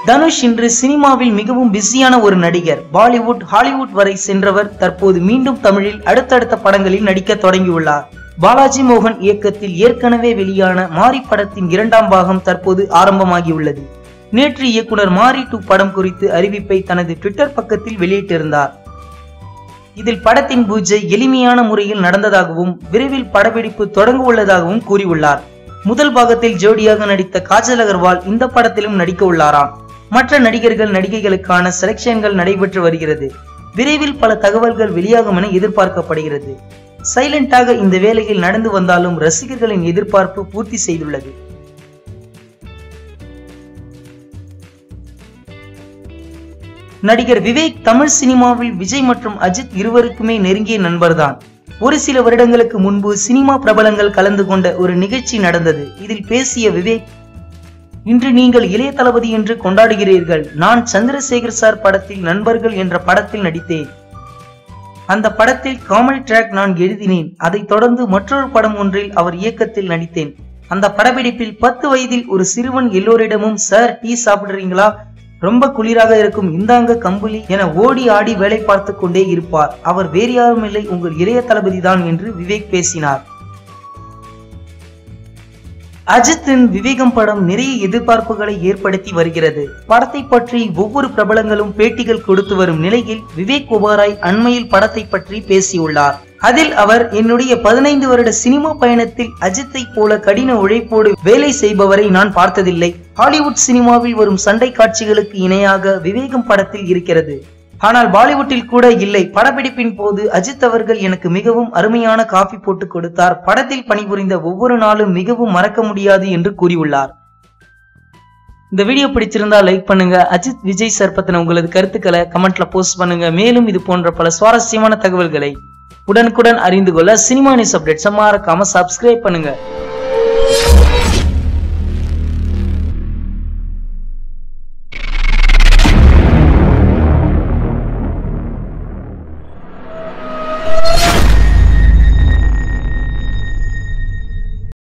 தனுஷ் இன்று சினிமாவில் மிகவும் பிஸியான ஒரு நடிகர். பாலிவுட், ஹாலிவுட் வரை சென்றவர் தற்போது மீண்டும் தமிழில் அடுத்தடுத்த படங்களில் நடிக்க தொடங்கியுள்ளார். பாலாஜி மோகன் இயக்கத்தில் ஏற்கனவே வெளியான மாரி படத்தின் 2ஆம் பாகம் தற்போது ஆரம்பமாகியுள்ளது. நேற்று இயக்குனர் மாரி 2 படம் குறித்து அறிவிப்பை தனது ட்விட்டர் பக்கத்தில் வெளியிட்டிருந்தார். இதில் படத்தின் பூஜை எளிமையான முறையில் நடந்ததாகவும் விரைவில் படப்பிடிப்பு தொடங்க உள்ளதாகவும் கூறியுள்ளார். முதல் பாகத்தில் ஜோடியாக நடித்த காஜல் அகர்வால் இந்த படத்திலும் நடிக்க உள்ளாராம். மற்ற நடிகர்கள், நடிகைகளுக்கான செலக்ஷன்கள் நடைபெற்று வருகிறது. விரைவில் பல தகவல்கள் வெளியாகும் என எதிர்பார்க்கப்படுகிறது. சைலண்டாக இந்த வேலையில் நடந்து வந்தாலும் ரசிகர்களின் எதிர்பார்ப்பு பூர்த்தி செய்துள்ளது. நடிகர் விவேக் தமிழ் சினிமாவில் விஜய் மற்றும் அஜித் இருவருக்குமே நெருங்கிய நண்பர்தான். ஒரு சில வருடங்களுக்கு முன்பு சினிமா பிரபலங்கள் கலந்து கொண்ட ஒரு நிகழ்ச்சி நடந்தது. இதில் பேசிய விவேக், இன்று நீங்கள் இளைய தளபதி என்று கொண்டாடுகிறீர்கள். நான் சந்திரசேகர் சார் படத்தில் நண்பர்கள் என்ற படத்தில் நடித்தேன். அந்த படத்தில் காமெடி ட்ராக் நான் எழுதினேன். அதை தொடர்ந்து மற்றொரு படம் ஒன்றில் அவர் இயக்கத்தில் நடித்தேன். அந்த படப்பிடிப்பில் 10 வயதில் ஒரு சிறுவன் எல்லோரிடமும், சார் டீ சாப்பிடுறீங்களா, ரொம்ப குளிராக இருக்கும், இந்தாங்க கம்பளி என ஓடி ஆடி வேலை பார்த்து கொண்டே இருப்பார். அவர் வேறு யாரும் இல்லை, உங்கள் இளைய தளபதி தான் என்று விவேக் பேசினார். அஜித்தின் விவேகம் படம் நிறைய எதிர்பார்ப்புகளை ஏற்படுத்தி வருகிறது. படத்தை பற்றி ஒவ்வொரு பிரபலங்களும் பேட்டிகள் கொடுத்து வரும் நிலையில் விவேக் ஒபராய் அண்மையில் படத்தை பற்றி பேசியுள்ளார். அதில் அவர், என்னுடைய 15 வருட சினிமா பயணத்தில் அஜித்தை போல கடின உழைப்போடு வேலை செய்பவரை நான் பார்த்ததில்லை. ஹாலிவுட் சினிமாவில் வரும் சண்டை காட்சிகளுக்கு இணையாக விவேகம் படத்தில் இருக்கிறது. ஆனால் பாலிவுட்டில் கூட இல்லை. படப்பிடிப்பின் போது அஜித் அவர்கள் எனக்கு மிகவும் அருமையான காஃபி போட்டு கொடுத்தார். படத்தில் பணிபுரிந்த ஒவ்வொரு நாளும் மிகவும் மறக்க முடியாது என்று கூறியுள்ளார். இந்த வீடியோ பிடிச்சிருந்தா லைக் பண்ணுங்க. அஜித், விஜய் சார் பத்தின உங்களது கருத்துக்களை கமெண்ட்ல போஸ்ட் பண்ணுங்க. மேலும் இது போன்ற பல சுவாரஸ்யமான தகவல்களை உடனுக்குடன் அறிந்து கொள்ள சினிமா நியூஸ் அப்டேட்ஸ் மறக்காம சப்ஸ்கிரைப் பண்ணுங்க.